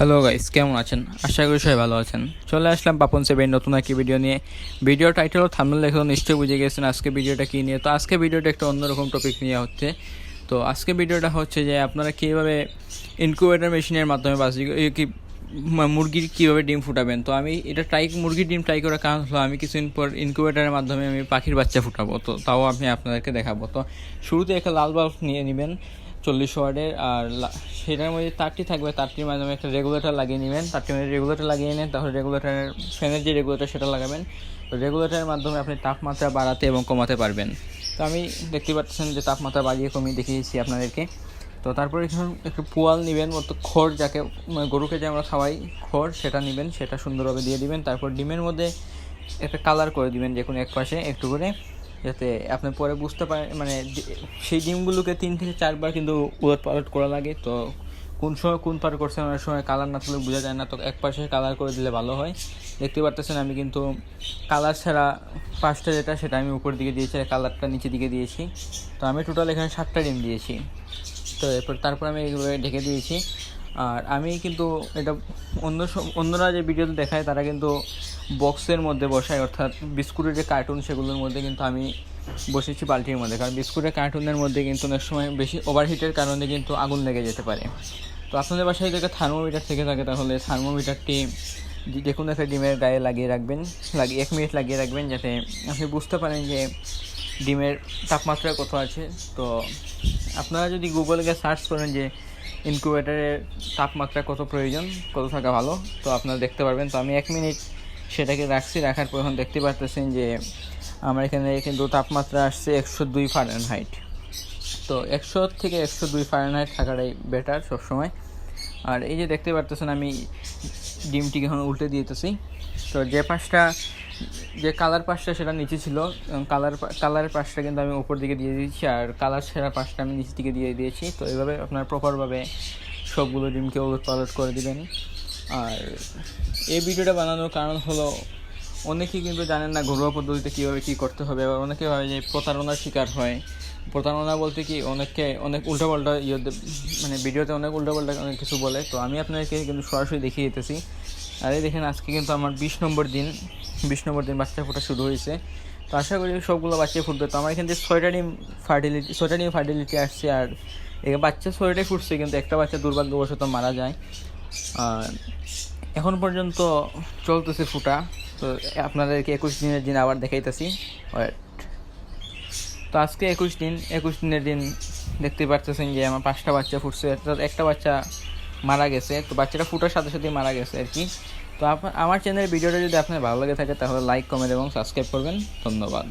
Hello guys, কেমন আছেন? আশা করি সবাই ভালো আছেন। চলে আসলাম পাপন সেভেন নতুন একটি ভিডিও নিয়ে। ভিডিও টাইটেল ও থাম্বনেল দেখে নিশ্চয়ই বুঝে গেছেন আজকে ভিডিওটা কী নিয়ে। তো আজকে ভিডিওটা একটা অন্যরকম টপিক নিয়ে হচ্ছে। তো আজকে ভিডিওটা হচ্ছে যে আপনারা কীভাবে ইনকিউবেটর মেশিনের মাধ্যমে মুরগির কীভাবে ডিম ফুটাবেন। তো আমি এটা মুরগির ডিম ট্রাই করার কারণ হলো আমি কিছুদিন পর ইনকিউবেটরের মাধ্যমে আমি পাখির বাচ্চা ফুটাবো। তো তাও আমি আপনাদেরকে দেখাবো। তো শুরুতে একটা লাল বাল্ব নিয়ে নেবেন 40 ওয়াটের, আর সেটার মধ্যে তারটি থাকবে, তারটির মাধ্যমে একটা রেগুলেটর লাগিয়ে নেবেন। তারটির মধ্যে রেগুলেটর লাগিয়ে নেন, তাহলে রেগুলেটরের ফ্যানের যে রেগুলেটর সেটা লাগাবেন। তো রেগুলেটরের মাধ্যমে আপনি তাপমাত্রা বাড়াতে এবং কমাতে পারবেন। তো আমি দেখতে পাচ্ছেন যে তাপমাত্রা বাড়িয়ে কমিয়ে দেখিয়েছি আপনাদেরকে। তো তারপরে এখন একটু পোয়াল নেবেন, মতো খড়, যাকে গরুকে যে আমরা খাওয়াই খড়, সেটা নেবেন, সেটা সুন্দরভাবে দিয়ে দিবেন। তারপর ডিমের মধ্যে একটা কালার করে দিবেন, যে কোনো এক পাশে একটু করে, যাতে আপনি পরে বুঝতে পারেন, মানে সেই ডিমগুলোকে 3 থেকে 4 বার কিন্তু উলট পালট করা লাগে। তো কোন সময় কোন পার করছেন, অনেক সময় কালার না থাকলে বোঝা যায় না। তো এক পাশে কালার করে দিলে ভালো হয়। দেখতে পারতেছেন আমি কিন্তু কালার ছাড়া 5টা যেটা, সেটা আমি উপর দিকে দিয়েছি, আর কালারটা নিচের দিকে দিয়েছি। তো আমি টোটাল এখানে 7টা ডিম দিয়েছি। তো তারপর আমি এইভাবে ঢেকে দিয়েছি। আর আমি কিন্তু এটা অন্যরা যে ভিডিওতে দেখায় তারা কিন্তু বক্সের মধ্যে বসায়, অর্থাৎ বিস্কুটের যে কার্টুন সেগুলোর মধ্যে, কিন্তু আমি বসেছি বালতির মধ্যে। কারণ বিস্কুটের কার্টুনের মধ্যে কিন্তু অনেক সময় বেশি ওভারহিটের কারণে কিন্তু আগুন লেগে যেতে পারে। তো আপনাদের বাসায় যদি থার্মোমিটার থেকে থাকে, তাহলে থার্মোমিটারটি যে কোনো একটা ডিমের গায়ে লাগিয়ে রাখবেন, 1 মিনিট লাগিয়ে রাখবেন, যাতে আপনি বুঝতে পারেন যে ডিমের তাপমাত্রা কত আছে। তো আপনারা যদি গুগলে গিয়ে সার্চ করেন যে ইনকিউবেটরের তাপমাত্রা কত প্রয়োজন, কত থাকা ভালো, তো আপনারা দেখতে পারবেন। তো আমি 1 মিনিট সেটাকে রাখার পর এখন দেখতে পারতেছেন যে আমার এখানে কিন্তু তাপমাত্রা আসছে 102 ফারেনহাইট। তো 100 থেকে 102 ফারেনহাইট থাকাটাই বেটার সবসময়। আর এই যে দেখতে পারতেছেন আমি ডিমটিকে এখন উল্টে দিতেছি। তো যে কালার পাশটা সেটা নিচে ছিল, কালারের পাশটা কিন্তু আমি উপর দিকে দিয়ে দিয়েছি, আর কালার ছেঁড়া পাশটা আমি নিচের দিকে দিয়ে দিয়েছি। তো এইভাবে আপনার প্রপারভাবে সবগুলো ডিমকে উলটপালট করে দিবেন। আর এই ভিডিওটা বানানোর কারণ হলো অনেকেই কিন্তু জানেন না ঘরোয়া পদ্ধতিতে কীভাবে কী করতে হবে। আবার অনেকে হয় যে প্রতারণার শিকার হয়। প্রতারণা বলতে কি, অনেক উল্টাপাল্টা মানে ভিডিওতে অনেক উল্টাপাল্টা অনেক কিছু বলে। তো আমি আপনাদেরকে কিন্তু সরাসরি দেখিয়ে দিতেছি। আর এই দেখেন, আজকে কিন্তু আমার 20 নম্বর দিন বাচ্চা ফোটা শুরু হয়েছে। তো আশা করি সবগুলো বাচ্চা ফুটবে। তো আমার এখান থেকে 6টা ডিম ফার্টিলিটি আসছে। আর এই বাচ্চা 6টাই ফুটছে, কিন্তু একটা বাচ্চা দুর্ভাগ্যবশত মারা যায়। আর এখন পর্যন্ত চলতেছে ফুটা। তো আপনাদেরকে 21 দিনের দিন আবার দেখাইতেছি। তো আজকে 21 দিনের দিন দেখতে পারতেছেন যে আমার 5টা বাচ্চা ফুটছে, একটা বাচ্চা মারা গেছে। তো বাচ্চাটা ফুটার সাথে সাথেই মারা গেছে আর কি। তো আমার চ্যানেলের ভিডিওটা যদি আপনার ভালো লাগে থাকে, তাহলে লাইক, কমেন্ট এবং সাবস্ক্রাইব করবেন। ধন্যবাদ।